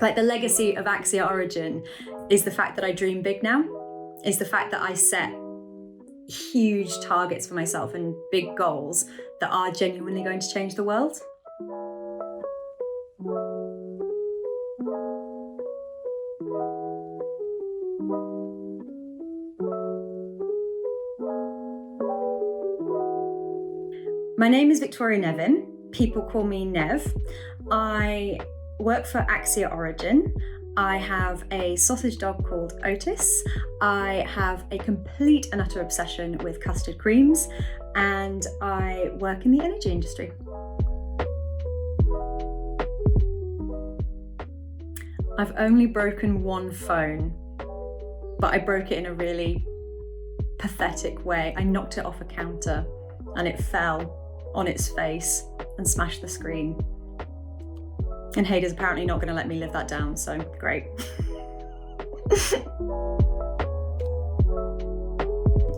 Like, the legacy of AxiaOrigin is the fact that I dream big now, is the fact that I set huge targets for myself and big goals that are genuinely going to change the world. My name is Victoria Nevin. People call me Nev. I work for AxiaOrigin. I have a sausage dog called Otis. I have a complete and utter obsession with custard creams, and I work in the energy industry. I've only broken one phone, but I broke it in a really pathetic way. I knocked it off a counter and it fell on its face and smashed the screen. And Hayden's apparently not going to let me live that down, so great.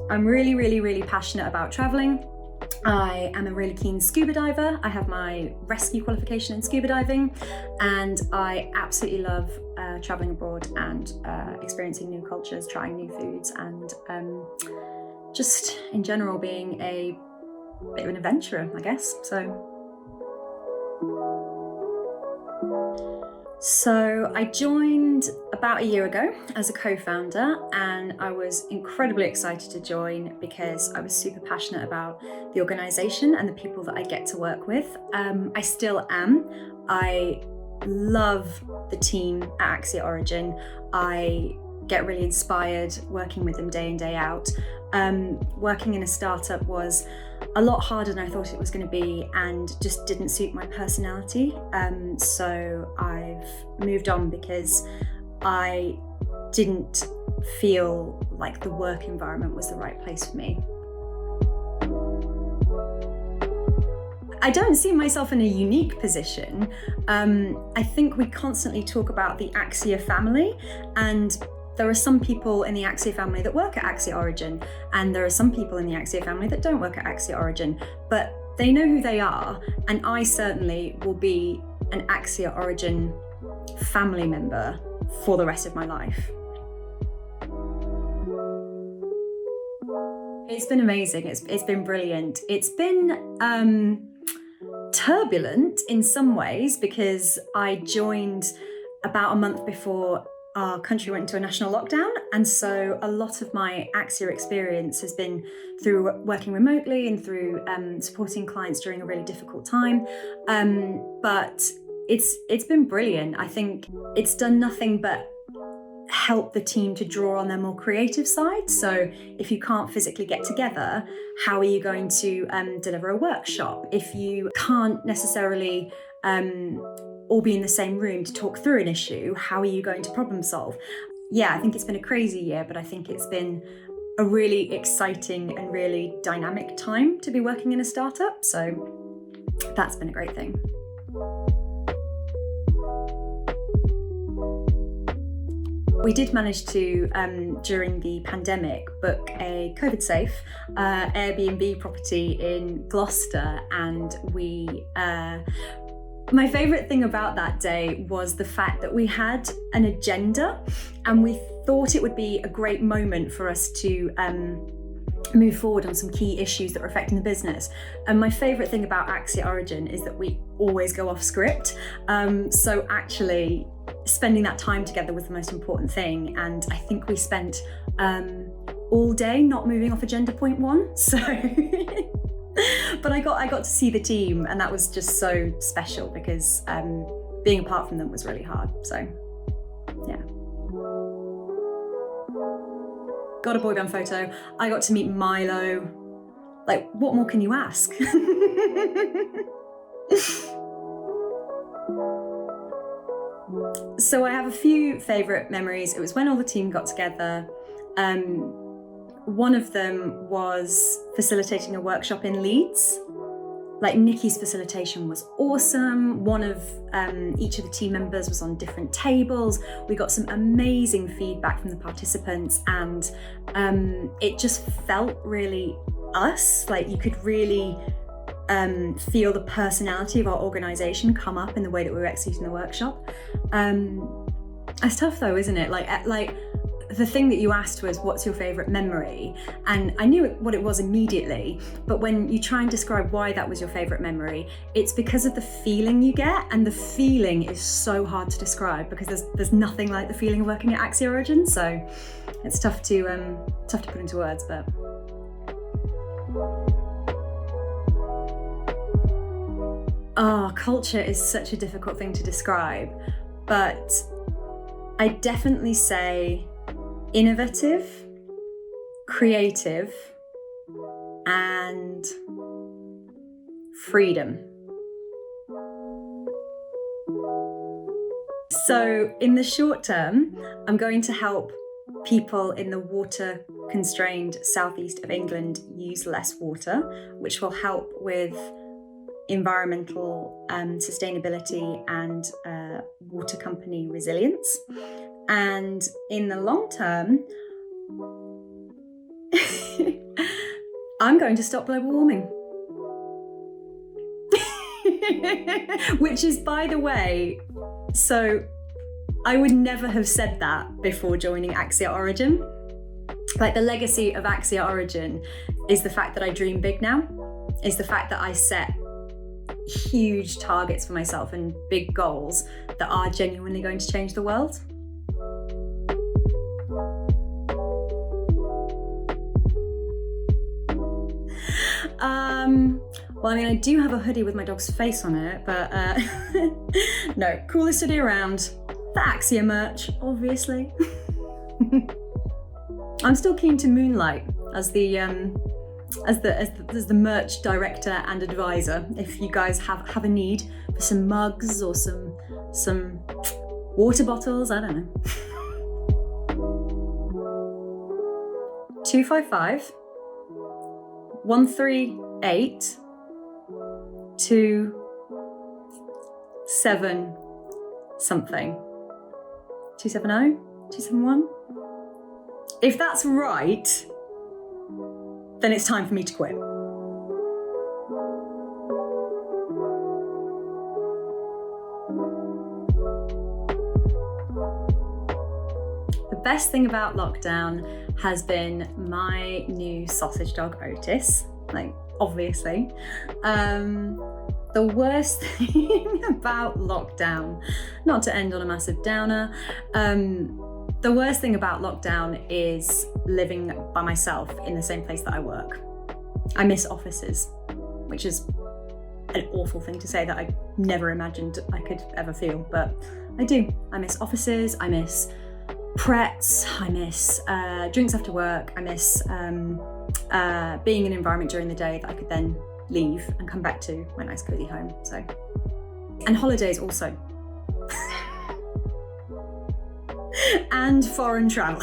I'm really passionate about traveling. I am a really keen scuba diver. I have my rescue qualification in scuba diving, and I absolutely love traveling abroad and experiencing new cultures, trying new foods, and just in general being a bit of an adventurer, I guess. So I joined about a year ago as a co-founder, and I was incredibly excited to join because I was super passionate about the organisation and the people that I get to work with. I still am. I love the team at AxiaOrigin. I get really inspired working with them day in, day out. Working in a startup was a lot harder than I thought it was going to be, and just didn't suit my personality. So I've moved on because I didn't feel like the work environment was the right place for me. I don't see myself in a unique position. I think we constantly talk about the Axia family, and there are some people in the Axia family that work at AxiaOrigin, and there are some people in the Axia family that don't work at AxiaOrigin, but they know who they are, and I certainly will be an AxiaOrigin family member for the rest of my life. It's been amazing. It's been brilliant. It's been turbulent in some ways because I joined about a month before our country went into a national lockdown, and so a lot of my Axia experience has been through working remotely and through supporting clients during a really difficult time. But it's been brilliant. I think it's done nothing but help the team to draw on their more creative side. So if you can't physically get together, how are you going to deliver a workshop? If you can't necessarily all be in the same room to talk through an issue, how are you going to problem solve? Yeah, I think it's been a crazy year, but I think it's been a really exciting and really dynamic time to be working in a startup. So that's been a great thing. We did manage to, during the pandemic, book a COVID-safe Airbnb property in Gloucester, and my favourite thing about that day was the fact that we had an agenda, and we thought it would be a great moment for us to move forward on some key issues that were affecting the business. And my favourite thing about AxiaOrigin is that we always go off script. So actually spending that time together was the most important thing. And I think we spent all day not moving off agenda point one. So, but I got to see the team, and that was just so special because being apart from them was really hard. So, yeah. Got a boy band photo. I got to meet Milo. Like, what more can you ask? So I have a few favourite memories. It was when all the team got together. One of them was facilitating a workshop in Leeds. Like, Nikki's facilitation was awesome. One of each of the team members was on different tables. We got some amazing feedback from the participants, and it just felt really us. Like, you could really feel the personality of our organisation come up in the way that we were executing the workshop. It's tough though, isn't it? Like the thing that you asked was, what's your favourite memory? And I knew what it was immediately, but when you try and describe why that was your favourite memory, it's because of the feeling you get, and the feeling is so hard to describe because there's nothing like the feeling of working at AxiaOrigin, so it's tough to put into words, but. Culture is such a difficult thing to describe, but I definitely say innovative, creative, and freedom. So in the short term, I'm going to help people in the water-constrained southeast of England use less water, which will help with environmental sustainability and water company resilience. And in the long term, I'm going to stop global warming. Which is, by the way, so I would never have said that before joining AxiaOrigin. Like, the legacy of AxiaOrigin is the fact that I dream big now, is the fact that I set huge targets for myself and big goals that are genuinely going to change the world. Well, I mean, I do have a hoodie with my dog's face on it, but no, coolest hoodie around. The Axia merch, obviously. I'm still keen to moonlight as the merch director and advisor. If you guys have a need for some mugs or some water bottles, I don't know. 255 138 27 something. 270? 271? If that's right, then it's time for me to quit. The best thing about lockdown has been my new sausage dog, Otis, like, obviously. The worst thing about lockdown, not to end on a massive downer, the worst thing about lockdown is living by myself in the same place that I work. I miss offices, which is an awful thing to say that I never imagined I could ever feel, but I do. I miss offices, I miss Prets, I miss drinks after work, I miss being in an environment during the day that I could then leave and come back to my nice cozy home. So, and holidays also. And foreign travel.